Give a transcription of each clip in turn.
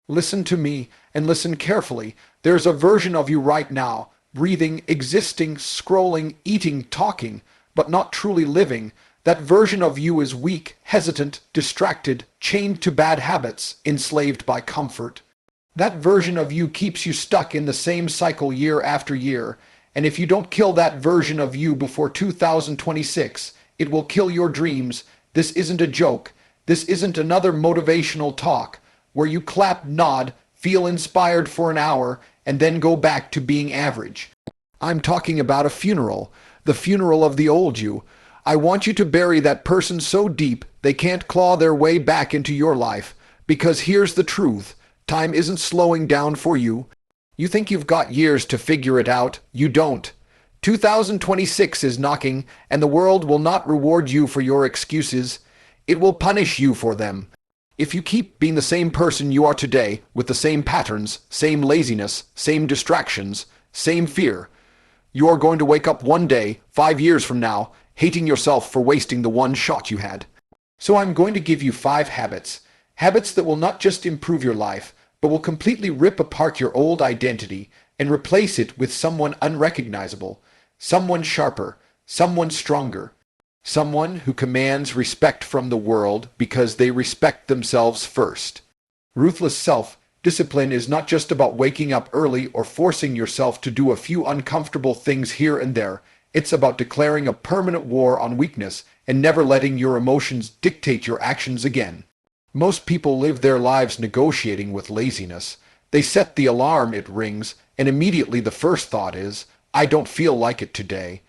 Listen to me, and listen carefully. There's a version of you right now, breathing, existing, scrolling, eating, talking, but not truly living. That version of you is weak, hesitant, distracted, chained to bad habits, enslaved by comfort. That version of you keeps you stuck in the same cycle year after year, and if you don't kill that version of you before 2026, it will kill your dreams. This isn't a joke. This isn't another motivational talk where you clap, nod, feel inspired for an hour, and then go back to being average. I'm talking about a funeral, the funeral of the old you. I want you to bury that person so deep they can't claw their way back into your life, because here's the truth. Time isn't slowing down for you. You think you've got years to figure it out. You don't. 2026 is knocking, and the world will not reward you for your excuses. It will punish you for them. If you keep being the same person you are today, with the same patterns, same laziness, same distractions, same fear, you are going to wake up one day, 5 years from now, hating yourself for wasting the one shot you had. So I'm going to give you 5 habits. Habits that will not just improve your life, but will completely rip apart your old identity and replace it with someone unrecognizable, someone sharper, someone stronger, someone who commands respect from the world because they respect themselves first. Ruthless self-discipline is not just about waking up early or forcing yourself to do a few uncomfortable things here and there. It's about declaring a permanent war on weakness and never letting your emotions dictate your actions again. Most people live their lives negotiating with laziness. They set the alarm, it rings, and immediately the first thought is, I don't feel like it today.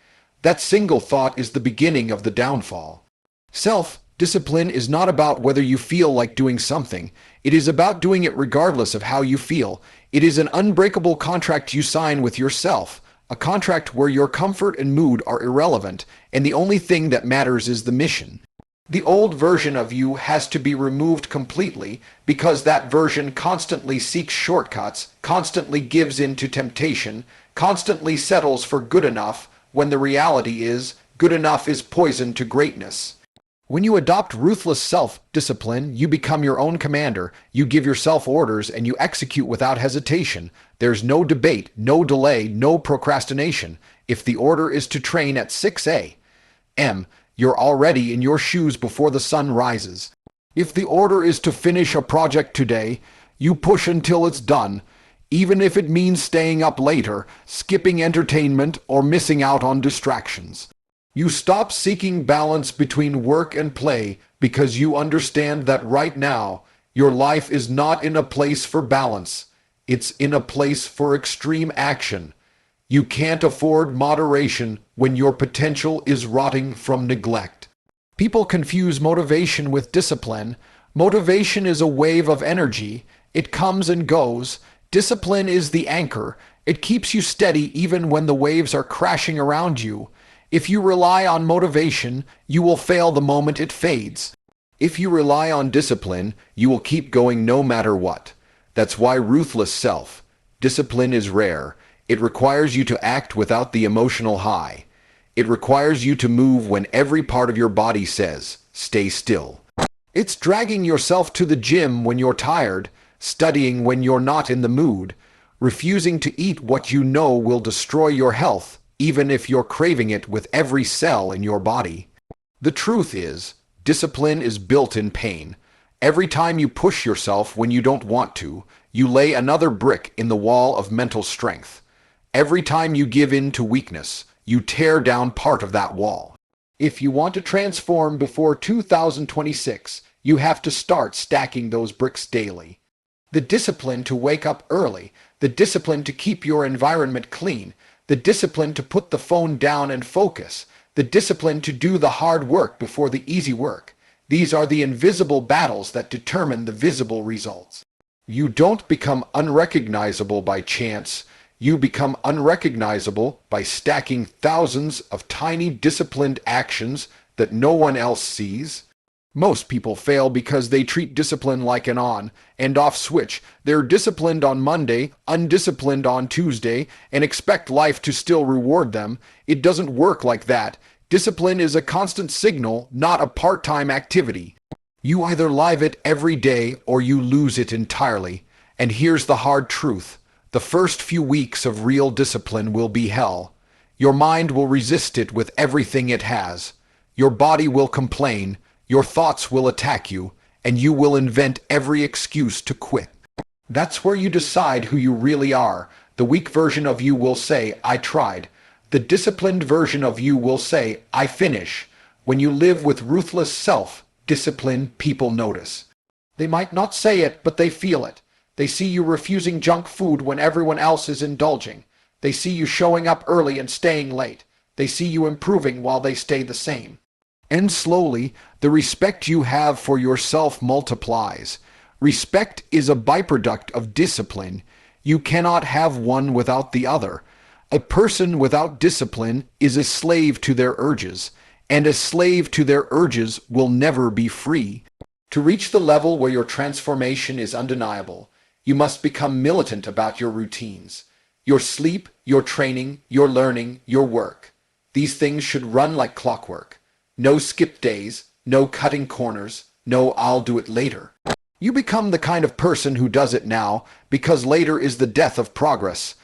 That single thought is the beginning of the downfall. Self-discipline is not about whether you feel like doing something. It is about doing it regardless of how you feel. It is an unbreakable contract you sign with yourself, a contract where your comfort and mood are irrelevant, and the only thing that matters is the mission. The old version of you has to be removed completely because that version constantly seeks shortcuts, constantly gives in to temptation, constantly settles for good enough when the reality is good enough is poison to greatness. When you adopt ruthless self-discipline, you become your own commander. You give yourself orders and you execute without hesitation. There's no debate, no delay, no procrastination. If the order is to train at 6 a.m., you're already in your shoes before the sun rises. If the order is to finish a project today, you push until it's done, even if it means staying up later, skipping entertainment, or missing out on distractions. You stop seeking balance between work and play because you understand that right now, your life is not in a place for balance. It's in a place for extreme action. You can't afford moderation when your potential is rotting from neglect. People confuse motivation with discipline. Motivation is a wave of energy. It comes and goes. Discipline is the anchor. It keeps you steady even when the waves are crashing around you. If you rely on motivation, you will fail the moment it fades. If you rely on discipline, you will keep going no matter what. That's why ruthless self-discipline is rare. It requires you to act without the emotional high. It requires you to move when every part of your body says, stay still. It's dragging yourself to the gym when you're tired, studying when you're not in the mood, refusing to eat what you know will destroy your health, even if you're craving it with every cell in your body. The truth is, discipline is built in pain. Every time you push yourself when you don't want to, you lay another brick in the wall of mental strength. Every time you give in to weakness, you tear down part of that wall. If you want to transform before 2026, you have to start stacking those bricks daily. The discipline to wake up early, the discipline to keep your environment clean, the discipline to put the phone down and focus, the discipline to do the hard work before the easy work. These are the invisible battles that determine the visible results. You don't become unrecognizable by chance. You become unrecognizable by stacking thousands of tiny disciplined actions that no one else sees. Most people fail because they treat discipline like an on and off switch. They're disciplined on Monday, undisciplined on Tuesday, and expect life to still reward them. It doesn't work like that. Discipline is a constant signal, not a part-time activity. You either live it every day or you lose it entirely. And here's the hard truth. The first few weeks of real discipline will be hell. Your mind will resist it with everything it has. Your body will complain, your thoughts will attack you, and you will invent every excuse to quit. That's where you decide who you really are. The weak version of you will say, I tried. The disciplined version of you will say, I finish. When you live with ruthless self-discipline, people notice. They might not say it, but they feel it. They see you refusing junk food when everyone else is indulging. They see you showing up early and staying late. They see you improving while they stay the same. And slowly, the respect you have for yourself multiplies. Respect is a byproduct of discipline. You cannot have one without the other. A person without discipline is a slave to their urges, and a slave to their urges will never be free. To reach the level where your transformation is undeniable, you must become militant about your routines. Your sleep, your training, your learning, your work. These things should run like clockwork. No skip days, no cutting corners, no I'll do it later. You become the kind of person who does it now, because later is the death of progress.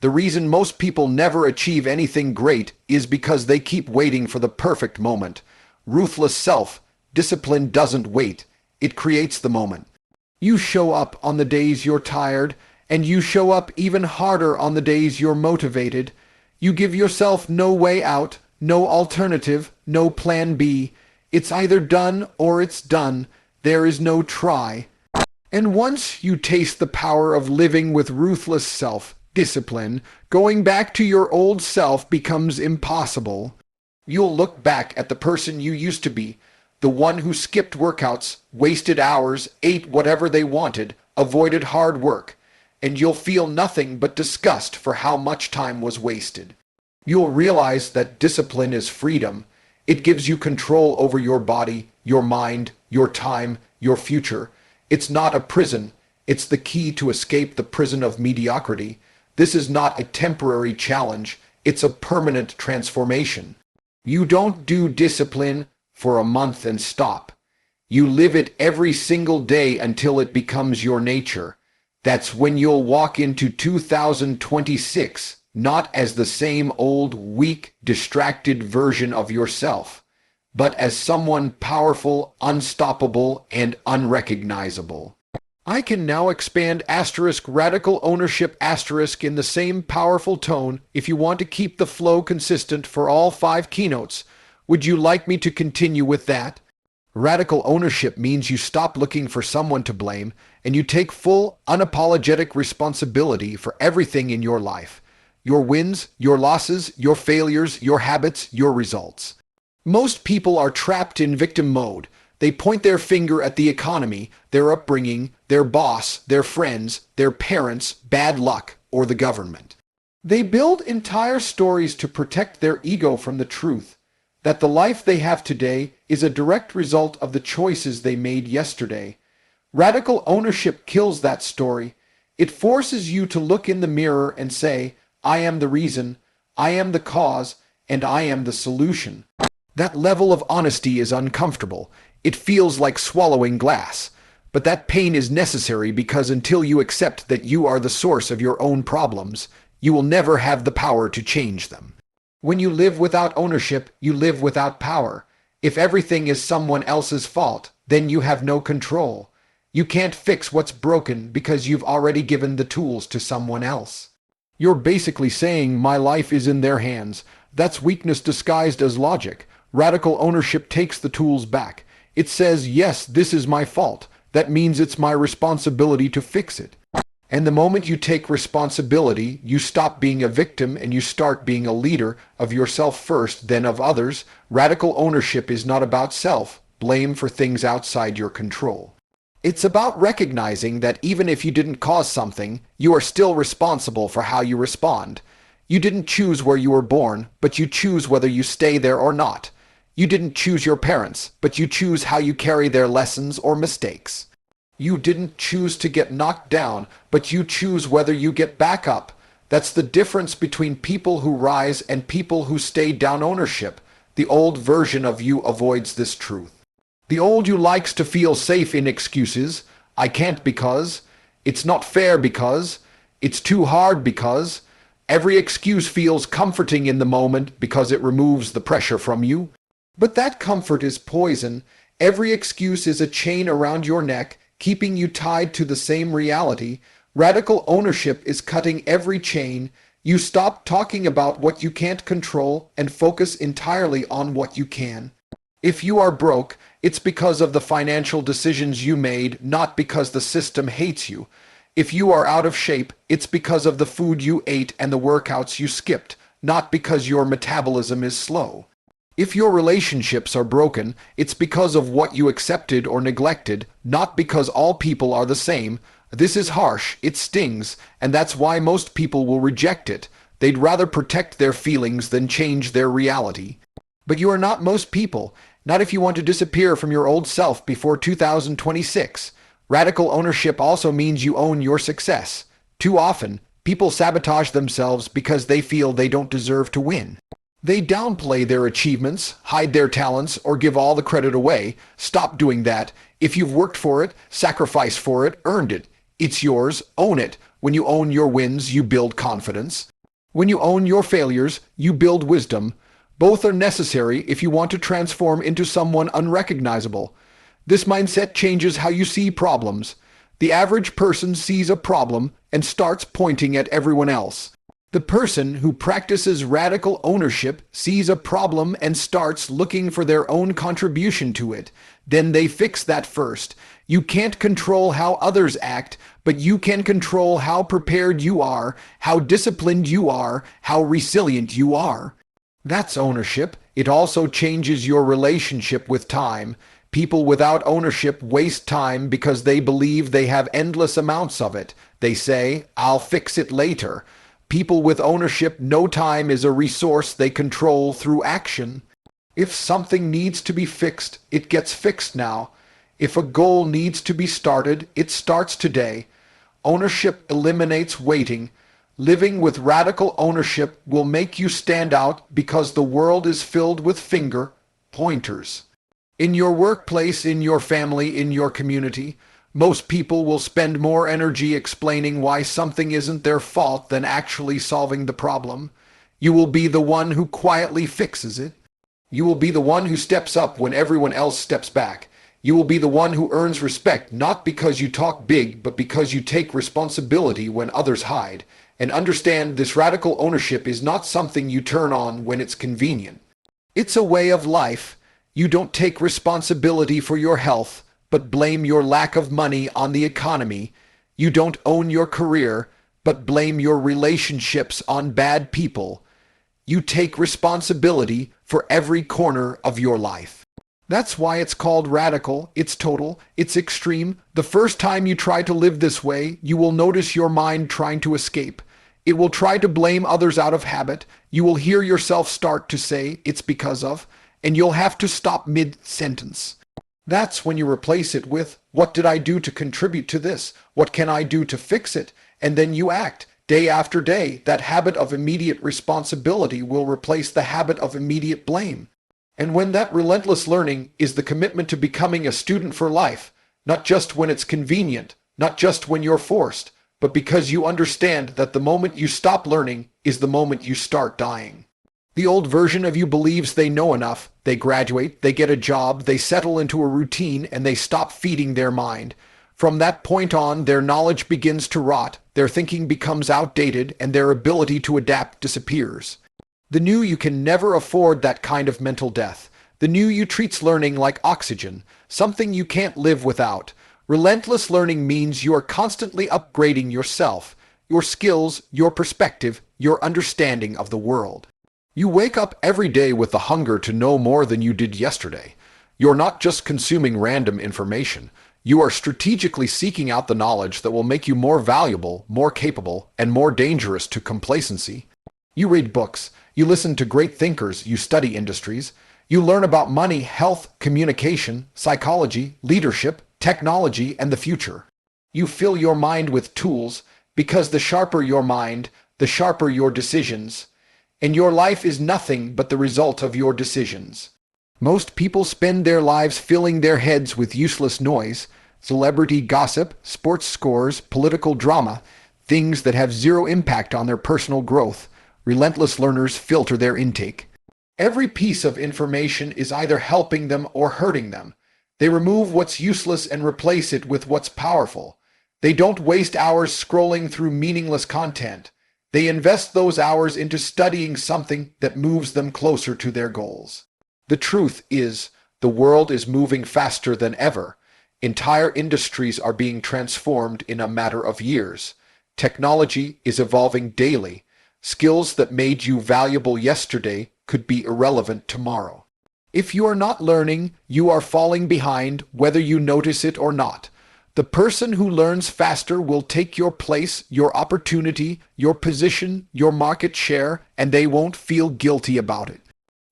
The reason most people never achieve anything great is because they keep waiting for the perfect moment. Ruthless self-discipline doesn't wait. It creates the moment. You show up on the days you're tired, and you show up even harder on the days you're motivated. You give yourself no way out, no alternative, no plan B. It's either done or it's done. There is no try. And once you taste the power of living with ruthless self-discipline, going back to your old self becomes impossible. You'll look back at the person you used to be, the one who skipped workouts, wasted hours, ate whatever they wanted, avoided hard work, and you'll feel nothing but disgust for how much time was wasted. You'll realize that discipline is freedom. It gives you control over your body, your mind, your time, your future. It's not a prison. It's the key to escape the prison of mediocrity. This is not a temporary challenge. It's a permanent transformation. You don't do discipline for a month and stop. You live it every single day until it becomes your nature. That's when you'll walk into 2026, not as the same old, weak, distracted version of yourself, but as someone powerful, unstoppable, and unrecognizable. I can now expand radical ownership in the same powerful tone if you want to keep the flow consistent for all 5 keynotes. Would you like me to continue with that? Radical ownership means you stop looking for someone to blame and you take full, unapologetic responsibility for everything in your life. Your wins, your losses, your failures, your habits, your results. Most people are trapped in victim mode. They point their finger at the economy, their upbringing, their boss, their friends, their parents, bad luck, or the government. They build entire stories to protect their ego from the truth that the life they have today is a direct result of the choices they made yesterday. Radical ownership kills that story. It forces you to look in the mirror and say, I am the reason, I am the cause, and I am the solution. That level of honesty is uncomfortable. It feels like swallowing glass. But that pain is necessary because until you accept that you are the source of your own problems, you will never have the power to change them. When you live without ownership, you live without power. If everything is someone else's fault, then you have no control. You can't fix what's broken because you've already given the tools to someone else. You're basically saying, my life is in their hands. That's weakness disguised as logic. Radical ownership takes the tools back. It says, yes, this is my fault. That means it's my responsibility to fix it. And the moment you take responsibility, you stop being a victim and you start being a leader of yourself first, then of others. Radical ownership is not about self-blame for things outside your control. It's about recognizing that even if you didn't cause something, you are still responsible for how you respond. You didn't choose where you were born, but you choose whether you stay there or not. You didn't choose your parents, but you choose how you carry their lessons or mistakes. You didn't choose to get knocked down, but you choose whether you get back up. That's the difference between people who rise and people who stay down. Ownership. The old version of you avoids this truth. The old you likes to feel safe in excuses. I can't because. It's not fair because, it's too hard because, every excuse feels comforting in the moment because it removes the pressure from you. But that comfort is poison. Every excuse is a chain around your neck, keeping you tied to the same reality. Radical ownership is cutting every chain. You stop talking about what you can't control and focus entirely on what you can. If you are broke, it's because of the financial decisions you made, not because the system hates you. If you are out of shape, it's because of the food you ate and the workouts you skipped, not because your metabolism is slow. If your relationships are broken, it's because of what you accepted or neglected, not because all people are the same. This is harsh, it stings, and that's why most people will reject it. They'd rather protect their feelings than change their reality. But you are not most people, not if you want to disappear from your old self before 2026. Radical ownership also means you own your success. Too often, people sabotage themselves because they feel they don't deserve to win. They downplay their achievements, hide their talents, or give all the credit away. Stop doing that. If you've worked for it, sacrificed for it, earned it, it's yours, own it. When you own your wins, you build confidence. When you own your failures, you build wisdom. Both are necessary if you want to transform into someone unrecognizable. This mindset changes how you see problems. The average person sees a problem and starts pointing at everyone else. The person who practices radical ownership sees a problem and starts looking for their own contribution to it. Then they fix that first. You can't control how others act, but you can control how prepared you are, how disciplined you are, how resilient you are. That's ownership. It also changes your relationship with time. People without ownership waste time because they believe they have endless amounts of it. They say, "I'll fix it later." People with ownership know time is a resource they control through action. If something needs to be fixed, it gets fixed now. If a goal needs to be started, it starts today. Ownership eliminates waiting. Living with radical ownership will make you stand out because the world is filled with finger pointers. In your workplace, in your family, in your community, most people will spend more energy explaining why something isn't their fault than actually solving the problem. You will be the one who quietly fixes it. You will be the one who steps up when everyone else steps back. You will be the one who earns respect not because you talk big, but because you take responsibility when others hide. And understand this radical ownership is not something you turn on when it's convenient. It's a way of life. You don't take responsibility for your health, but blame your lack of money on the economy. You don't own your career, but blame your relationships on bad people. You take responsibility for every corner of your life. That's why it's called radical. It's total. It's extreme. The first time you try to live this way, you will notice your mind trying to escape. It will try to blame others out of habit. You will hear yourself start to say, "It's because of," and you'll have to stop mid-sentence. That's when you replace it with, "What did I do to contribute to this? What can I do to fix it?" And then you act. Day after day, that habit of immediate responsibility will replace the habit of immediate blame. And when that relentless learning is the commitment to becoming a student for life, not just when it's convenient, not just when you're forced, but because you understand that the moment you stop learning is the moment you start dying. The old version of you believes they know enough. They graduate, they get a job, they settle into a routine, and they stop feeding their mind. From that point on, their knowledge begins to rot, their thinking becomes outdated, and their ability to adapt disappears. The new you can never afford that kind of mental death. The new you treats learning like oxygen, something you can't live without. Relentless learning means you are constantly upgrading yourself, your skills, your perspective, your understanding of the world. You wake up every day with the hunger to know more than you did yesterday. You're not just consuming random information. You are strategically seeking out the knowledge that will make you more valuable, more capable, and more dangerous to complacency. You read books. You listen to great thinkers. You study industries. You learn about money, health, communication, psychology, leadership, technology, and the future. You fill your mind with tools because the sharper your mind, the sharper your decisions. And your life is nothing but the result of your decisions. Most people spend their lives filling their heads with useless noise. Celebrity gossip, sports scores, political drama, things that have zero impact on their personal growth. Relentless learners filter their intake. Every piece of information is either helping them or hurting them. They remove what's useless and replace it with what's powerful. They don't waste hours scrolling through meaningless content. They invest those hours into studying something that moves them closer to their goals. The truth is, the world is moving faster than ever. Entire industries are being transformed in a matter of years. Technology is evolving daily. Skills that made you valuable yesterday could be irrelevant tomorrow. If you are not learning, you are falling behind, whether you notice it or not. The person who learns faster will take your place, your opportunity, your position, your market share, and they won't feel guilty about it.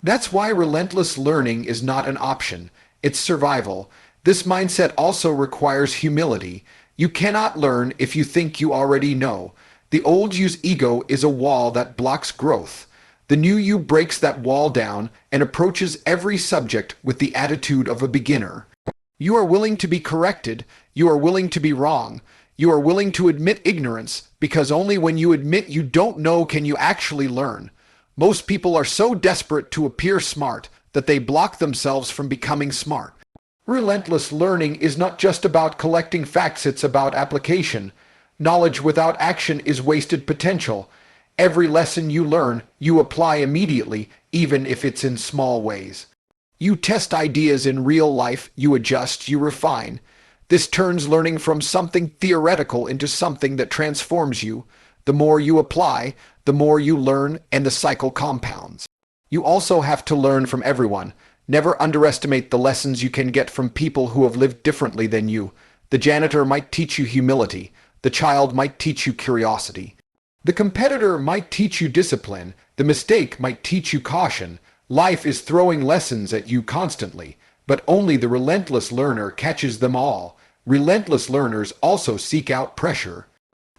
That's why relentless learning is not an option. It's survival. This mindset also requires humility. You cannot learn if you think you already know. The old you's ego is a wall that blocks growth. The new you breaks that wall down and approaches every subject with the attitude of a beginner. You are willing to be corrected. You are willing to be wrong. You are willing to admit ignorance, because only when you admit you don't know can you actually learn. Most people are so desperate to appear smart that they block themselves from becoming smart. Relentless learning is not just about collecting facts, it's about application. Knowledge without action is wasted potential. Every lesson you learn, you apply immediately, even if it's in small ways. You test ideas in real life, you adjust, you refine. This turns learning from something theoretical into something that transforms you. The more you apply, the more you learn, and the cycle compounds. You also have to learn from everyone. Never underestimate the lessons you can get from people who have lived differently than you. The janitor might teach you humility. The child might teach you curiosity. The competitor might teach you discipline. The mistake might teach you caution. Life is throwing lessons at you constantly, but only the relentless learner catches them all. Relentless learners also seek out pressure.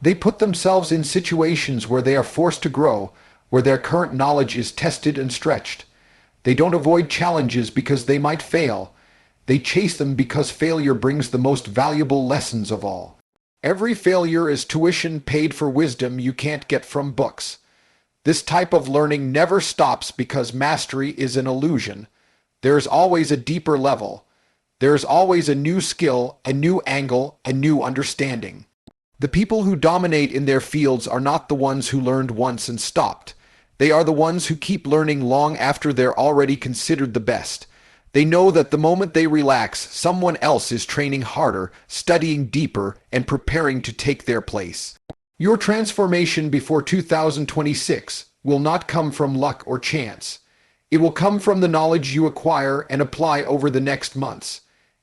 They put themselves in situations where they are forced to grow, where their current knowledge is tested and stretched. They don't avoid challenges because they might fail. They chase them because failure brings the most valuable lessons of all. Every failure is tuition paid for wisdom you can't get from books. This type of learning never stops because mastery is an illusion. There is always a deeper level. There is always a new skill, a new angle, a new understanding. The people who dominate in their fields are not the ones who learned once and stopped. They are the ones who keep learning long after they're already considered the best. They know that the moment they relax, someone else is training harder, studying deeper, and preparing to take their place. Your transformation before 2026 will not come from luck or chance. It will come from the knowledge you acquire and apply over the next months.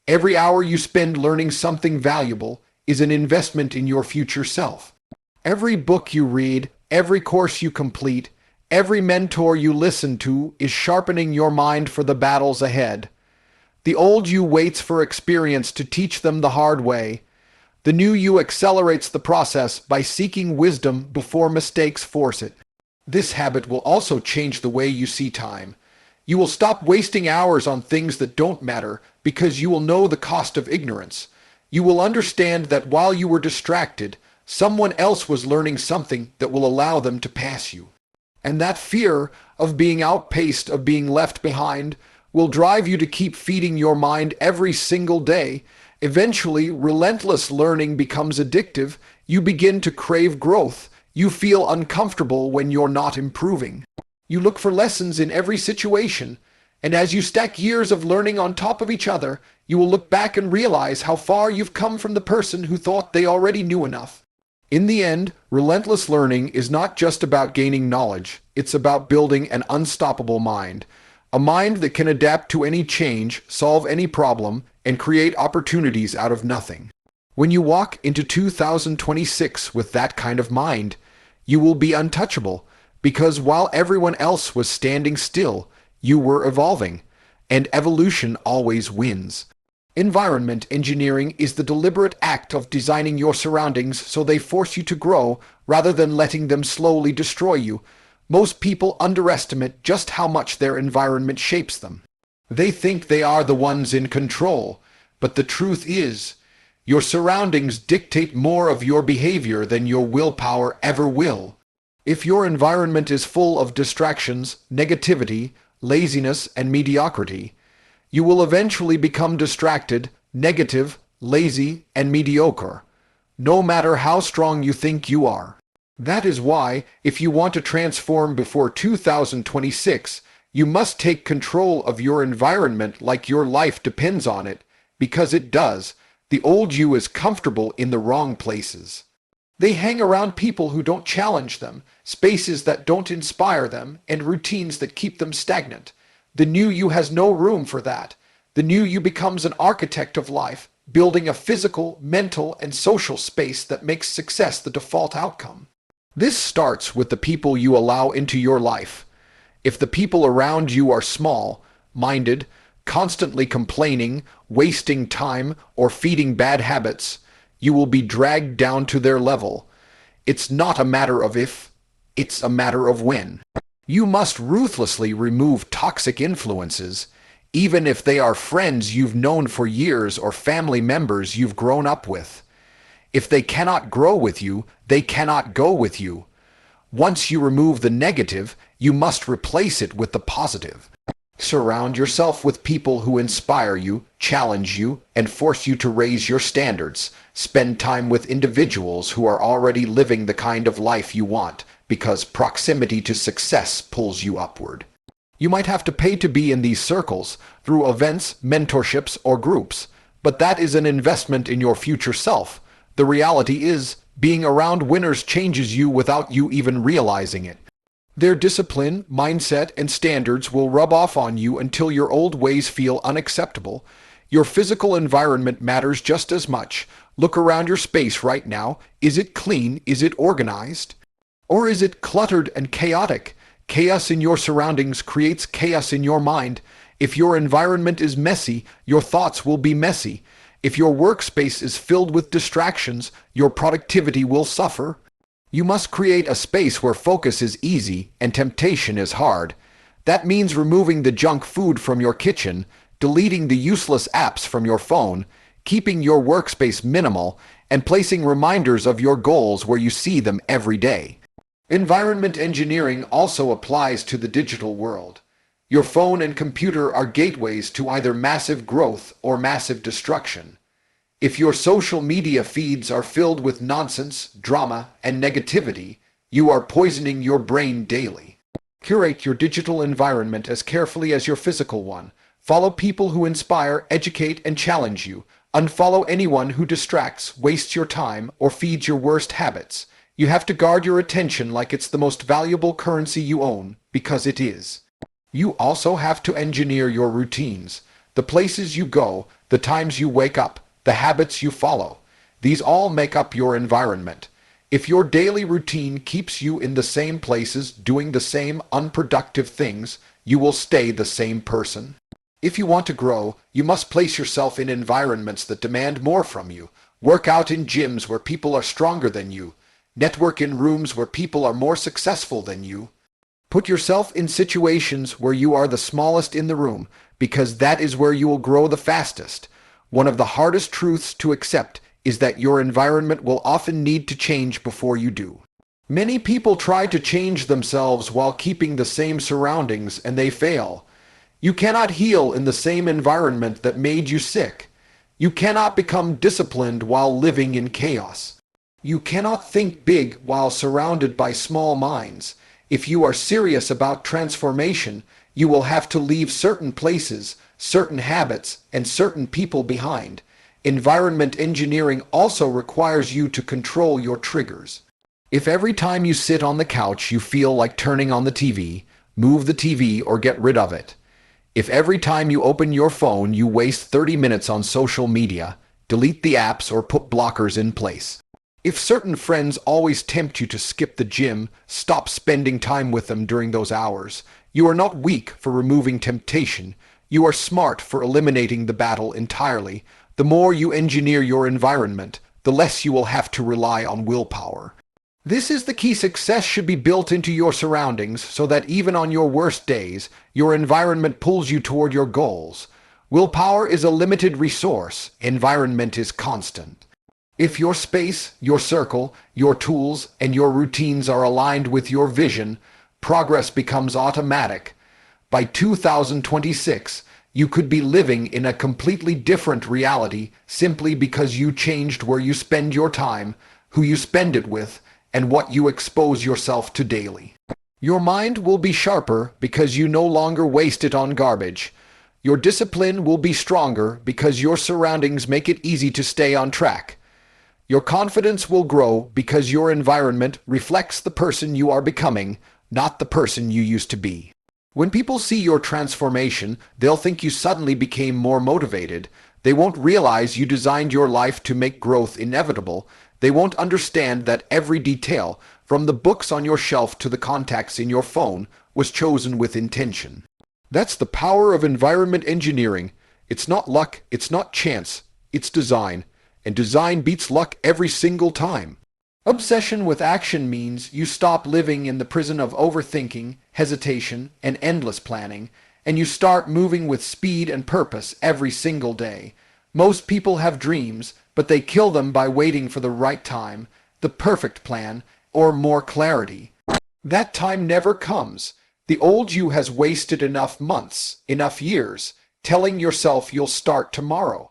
Every hour you spend learning something valuable is an investment in your future self. Every book you read, every course you complete, every mentor you listen to is sharpening your mind for the battles ahead. The old you waits for experience to teach them the hard way. The new you accelerates the process by seeking wisdom before mistakes force it. This habit will also change the way you see time. You will stop wasting hours on things that don't matter because you will know the cost of ignorance. You will understand that while you were distracted, someone else was learning something that will allow them to pass you. And that fear of being outpaced, of being left behind, will drive you to keep feeding your mind every single day. Eventually, relentless learning becomes addictive. You begin to crave growth. You feel uncomfortable when you're not improving. You look for lessons in every situation. And as you stack years of learning on top of each other, you will look back and realize how far you've come from the person who thought they already knew enough. In the end, relentless learning is not just about gaining knowledge. It's about building an unstoppable mind. A mind that can adapt to any change, solve any problem, and create opportunities out of nothing. When you walk into 2026 with that kind of mind, you will be untouchable, because while everyone else was standing still, you were evolving, and evolution always wins. Environment engineering is the deliberate act of designing your surroundings so they force you to grow rather than letting them slowly destroy you. Most people underestimate just how much their environment shapes them. They think they are the ones in control, but the truth is, Your surroundings dictate more of your behavior than your willpower ever will. If your environment is full of distractions, negativity, laziness, and mediocrity, you will eventually become distracted, negative, lazy, and mediocre, no matter how strong you think you are. That is why, if you want to transform before 2026, you must take control of your environment like your life depends on it, because it does. The old you is comfortable in the wrong places. They hang around people who don't challenge them, spaces that don't inspire them, and routines that keep them stagnant. The new you has no room for that. The new you becomes an architect of life, building a physical, mental, and social space that makes success the default outcome. This starts with the people you allow into your life. If the people around you are small-minded, constantly complaining, wasting time, or feeding bad habits, you will be dragged down to their level. It's not a matter of if, it's a matter of when. You must ruthlessly remove toxic influences, even if they are friends you've known for years or family members you've grown up with. If they cannot grow with you, they cannot go with you. Once you remove the negative, you must replace it with the positive. Surround yourself with people who inspire you, challenge you, and force you to raise your standards. Spend time with individuals who are already living the kind of life you want, because proximity to success pulls you upward. You might have to pay to be in these circles, through events, mentorships, or groups, but that is an investment in your future self. The reality is, being around winners changes you without you even realizing it. Their discipline, mindset, and standards will rub off on you until your old ways feel unacceptable. Your physical environment matters just as much. Look around your space right now. Is it clean? Is it organized? Or is it cluttered and chaotic? Chaos in your surroundings creates chaos in your mind. If your environment is messy, your thoughts will be messy. If your workspace is filled with distractions, your productivity will suffer. You must create a space where focus is easy and temptation is hard. That means removing the junk food from your kitchen, deleting the useless apps from your phone, keeping your workspace minimal, and placing reminders of your goals where you see them every day. Environment engineering also applies to the digital world. Your phone and computer are gateways to either massive growth or massive destruction. If your social media feeds are filled with nonsense, drama, and negativity, you are poisoning your brain daily. Curate your digital environment as carefully as your physical one. Follow people who inspire, educate, and challenge you. Unfollow anyone who distracts, wastes your time, or feeds your worst habits. You have to guard your attention like it's the most valuable currency you own, because it is. You also have to engineer your routines. The places you go, the times you wake up, the habits you follow. These all make up your environment. If your daily routine keeps you in the same places, doing the same unproductive things, you will stay the same person. If you want to grow, you must place yourself in environments that demand more from you. Work out in gyms where people are stronger than you. Network in rooms where people are more successful than you. Put yourself in situations where you are the smallest in the room, because that is where you will grow the fastest. One of the hardest truths to accept is that your environment will often need to change before you do. Many people try to change themselves while keeping the same surroundings, and they fail. You cannot heal in the same environment that made you sick. You cannot become disciplined while living in chaos. You cannot think big while surrounded by small minds. If you are serious about transformation, you will have to leave certain places, certain habits, and certain people behind. Environment engineering also requires you to control your triggers. If every time you sit on the couch you feel like turning on the TV, move the TV or get rid of it. If every time you open your phone you waste 30 minutes on social media, delete the apps or put blockers in place. If certain friends always tempt you to skip the gym, stop spending time with them during those hours. You are not weak for removing temptation. You are smart for eliminating the battle entirely. The more you engineer your environment, the less you will have to rely on willpower. This is the key. Success should be built into your surroundings so that even on your worst days, your environment pulls you toward your goals. Willpower is a limited resource. Environment is constant. If your space, your circle, your tools, and your routines are aligned with your vision, progress becomes automatic. By 2026, you could be living in a completely different reality simply because you changed where you spend your time, who you spend it with, and what you expose yourself to daily. Your mind will be sharper because you no longer waste it on garbage. Your discipline will be stronger because your surroundings make it easy to stay on track. Your confidence will grow because your environment reflects the person you are becoming, not the person you used to be. When people see your transformation, they'll think you suddenly became more motivated. They won't realize you designed your life to make growth inevitable. They won't understand that every detail, from the books on your shelf to the contacts in your phone, was chosen with intention. That's the power of environment engineering. It's not luck, it's not chance, it's design. And design beats luck every single time. Obsession with action means you stop living in the prison of overthinking, hesitation, and endless planning, and you start moving with speed and purpose every single day. Most people have dreams, but they kill them by waiting for the right time, the perfect plan, or more clarity. That time never comes. The old you has wasted enough months, enough years, telling yourself you'll start tomorrow.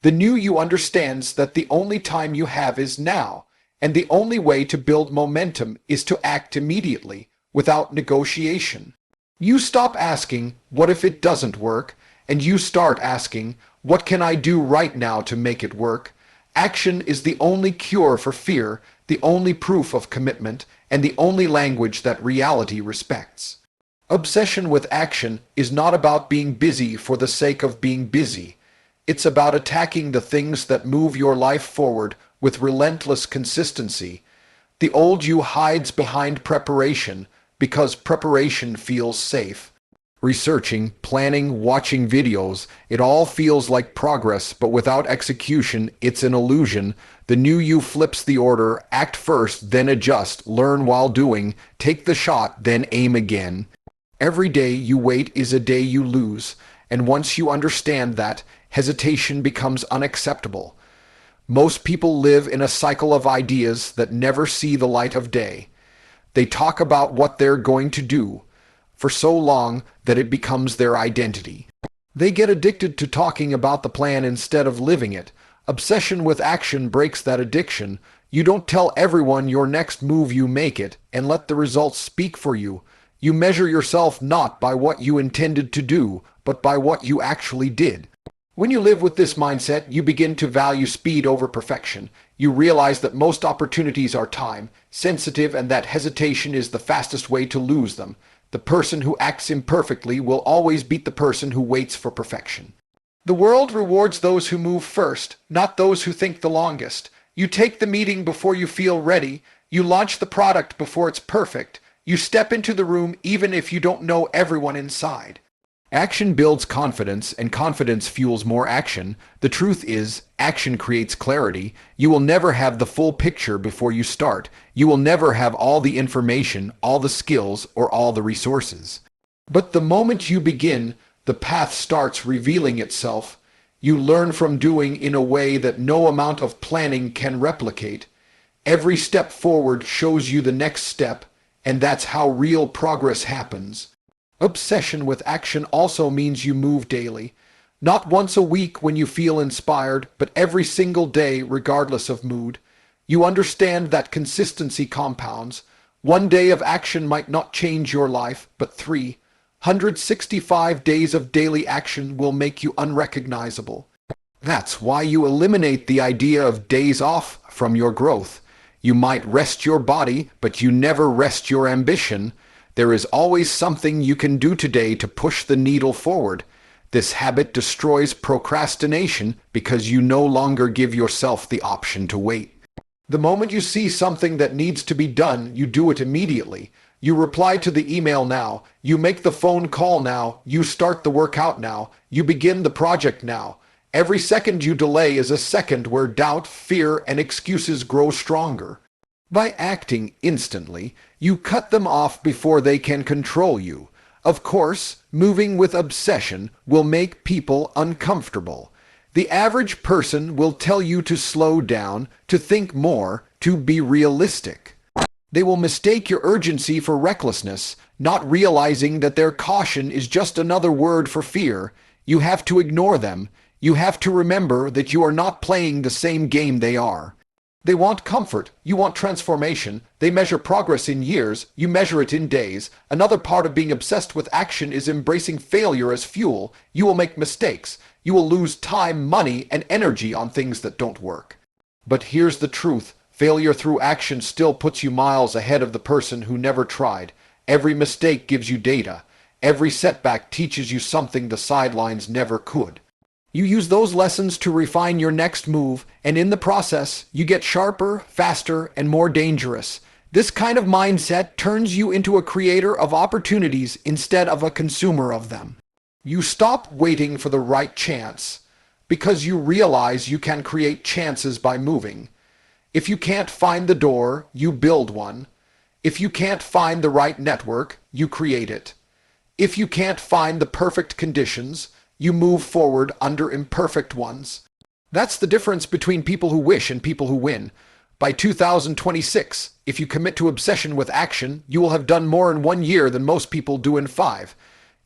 The new you understands that the only time you have is now, and the only way to build momentum is to act immediately, without negotiation. You stop asking, what if it doesn't work? And you start asking, what can I do right now to make it work? Action is the only cure for fear, the only proof of commitment, and the only language that reality respects. Obsession with action is not about being busy for the sake of being busy. It's about attacking the things that move your life forward with relentless consistency. The old you hides behind preparation because preparation feels safe. Researching, planning, watching videos, it all feels like progress, but without execution, it's an illusion. The new you flips the order: act first, then adjust, learn while doing, take the shot, then aim again. Every day you wait is a day you lose, and once you understand that, hesitation becomes unacceptable. Most people live in a cycle of ideas that never see the light of day. They talk about what they're going to do for so long that it becomes their identity. They get addicted to talking about the plan instead of living it. Obsession with action breaks that addiction. You don't tell everyone your next move, you make it, and let the results speak for you. You measure yourself not by what you intended to do, but by what you actually did. When you live with this mindset, you begin to value speed over perfection. You realize that most opportunities are time sensitive and that hesitation is the fastest way to lose them. The person who acts imperfectly will always beat the person who waits for perfection. The world rewards those who move first, not those who think the longest. You take the meeting before you feel ready. You launch the product before it's perfect. You step into the room even if you don't know everyone inside. Action builds confidence, and confidence fuels more action. The truth is, action creates clarity. You will never have the full picture before you start. You will never have all the information, all the skills, or all the resources. But the moment you begin, the path starts revealing itself. You learn from doing in a way that no amount of planning can replicate. Every step forward shows you the next step, and that's how real progress happens. Obsession with action also means you move daily. Not once a week when you feel inspired, but every single day regardless of mood. You understand that consistency compounds. One day of action might not change your life, but 365 days of daily action will make you unrecognizable. That's why you eliminate the idea of days off from your growth. You might rest your body, but you never rest your ambition. There is always something you can do today to push the needle forward. This habit destroys procrastination because you no longer give yourself the option to wait. The moment you see something that needs to be done, you do it immediately. You reply to the email now. You make the phone call now. You start the workout now. You begin the project now. Every second you delay is a second where doubt, fear, and excuses grow stronger. By acting instantly, you cut them off before they can control you. Of course, moving with obsession will make people uncomfortable. The average person will tell you to slow down, to think more, to be realistic. They will mistake your urgency for recklessness, not realizing that their caution is just another word for fear. You have to ignore them. You have to remember that you are not playing the same game they are. They want comfort. You want transformation. They measure progress in years. You measure it in days. Another part of being obsessed with action is embracing failure as fuel. You will make mistakes. You will lose time, money, and energy on things that don't work. But here's the truth. Failure through action still puts you miles ahead of the person who never tried. Every mistake gives you data. Every setback teaches you something the sidelines never could. You use those lessons to refine your next move, and in the process, you get sharper, faster, and more dangerous. This kind of mindset turns you into a creator of opportunities instead of a consumer of them. You stop waiting for the right chance because you realize you can create chances by moving. If you can't find the door, you build one. If you can't find the right network, you create it. If you can't find the perfect conditions, you move forward under imperfect ones. That's the difference between people who wish and people who win. By 2026, if you commit to obsession with action, you will have done more in 1 year than most people do in 5.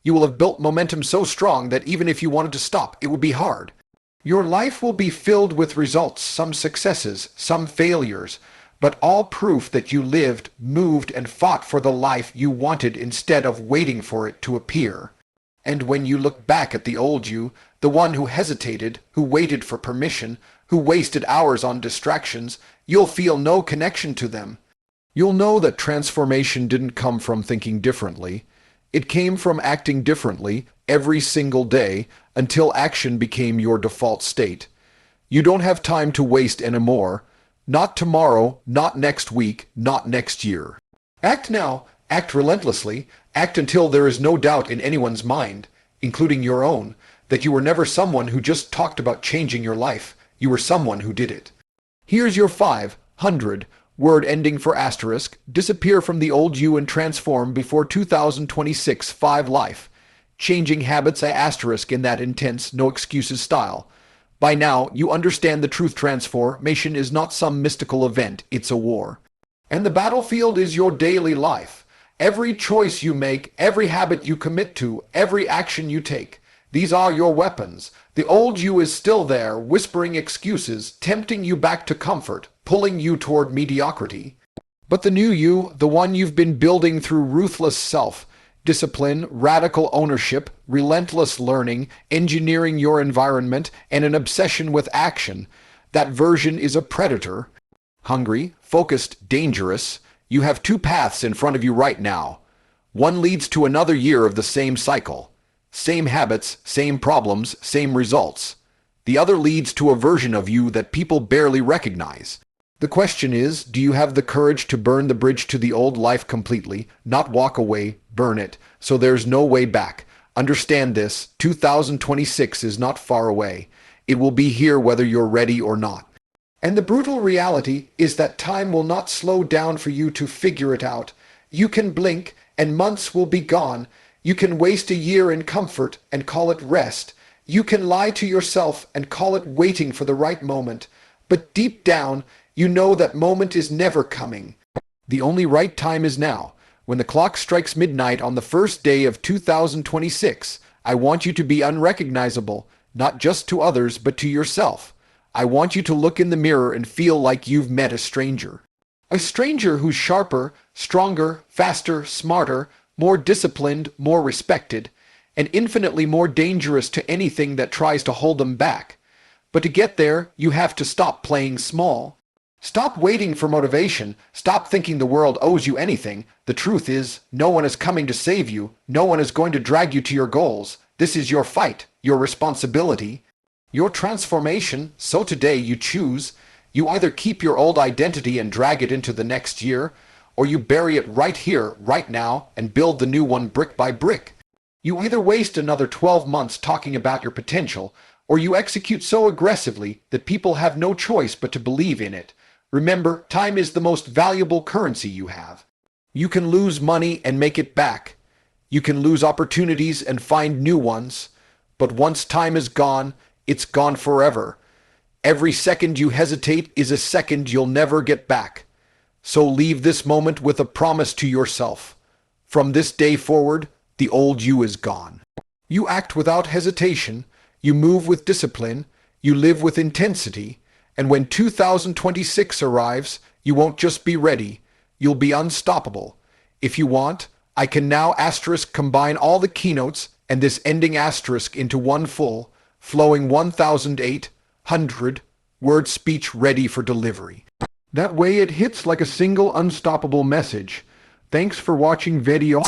You will have built momentum so strong that even if you wanted to stop, it would be hard. Your life will be filled with results, some successes, some failures, but all proof that you lived, moved, and fought for the life you wanted instead of waiting for it to appear. And when you look back at the old you, the one who hesitated, who waited for permission, who wasted hours on distractions, you'll feel no connection to them. You'll know that transformation didn't come from thinking differently. It came from acting differently every single day until action became your default state. You don't have time to waste anymore. Not tomorrow, not next week, not next year. Act now. Act relentlessly. Act until there is no doubt in anyone's mind, including your own, that you were never someone who just talked about changing your life. You were someone who did it. Here's your 500 word ending for asterisk. Disappear from the old you and transform before 2026 5 life. Changing habits asterisk in that intense, no excuses style. By now, you understand the truth. Transformation is not some mystical event. It's a war. And the battlefield is your daily life. Every choice you make, every habit you commit to, every action you take. These are your weapons. The old you is still there, whispering excuses, tempting you back to comfort, pulling you toward mediocrity. But the new you, the one you've been building through ruthless self-discipline, radical ownership, relentless learning, engineering your environment, and an obsession with action, that version is a predator. Hungry, focused, dangerous. You have 2 paths in front of you right now. One leads to another year of the same cycle. Same habits, same problems, same results. The other leads to a version of you that people barely recognize. The question is, do you have the courage to burn the bridge to the old life completely, not walk away, burn it, so there's no way back? Understand this, 2026 is not far away. It will be here whether you're ready or not. And the brutal reality is that time will not slow down for you to figure it out. You can blink, and months will be gone. You can waste a year in comfort and call it rest. You can lie to yourself and call it waiting for the right moment. But deep down, you know that moment is never coming. The only right time is now. When the clock strikes midnight on the first day of 2026, I want you to be unrecognizable, not just to others, but to yourself. I want you to look in the mirror and feel like you've met a stranger. A stranger who's sharper, stronger, faster, smarter, more disciplined, more respected, and infinitely more dangerous to anything that tries to hold them back. But to get there, you have to stop playing small. Stop waiting for motivation. Stop thinking the world owes you anything. The truth is, no one is coming to save you. No one is going to drag you to your goals. This is your fight, your responsibility, your transformation. So today you choose. You either keep your old identity and drag it into the next year, or you bury it right here, right now, and build the new one brick by brick. You either waste another 12 months talking about your potential, or you execute so aggressively that people have no choice but to believe in it. Remember, time is the most valuable currency you have. You can lose money and make it back. You can lose opportunities and find new ones. But once time is gone, it's gone forever. Every second you hesitate is a second you'll never get back. So leave this moment with a promise to yourself. From this day forward, the old you is gone. You act without hesitation, you move with discipline, you live with intensity, and when 2026 arrives, you won't just be ready, you'll be unstoppable. If you want, I can now asterisk combine all the keynotes and this ending asterisk into one full, flowing 1,800 word speech ready for delivery. That way it hits like a single unstoppable message. Thanks for watching video.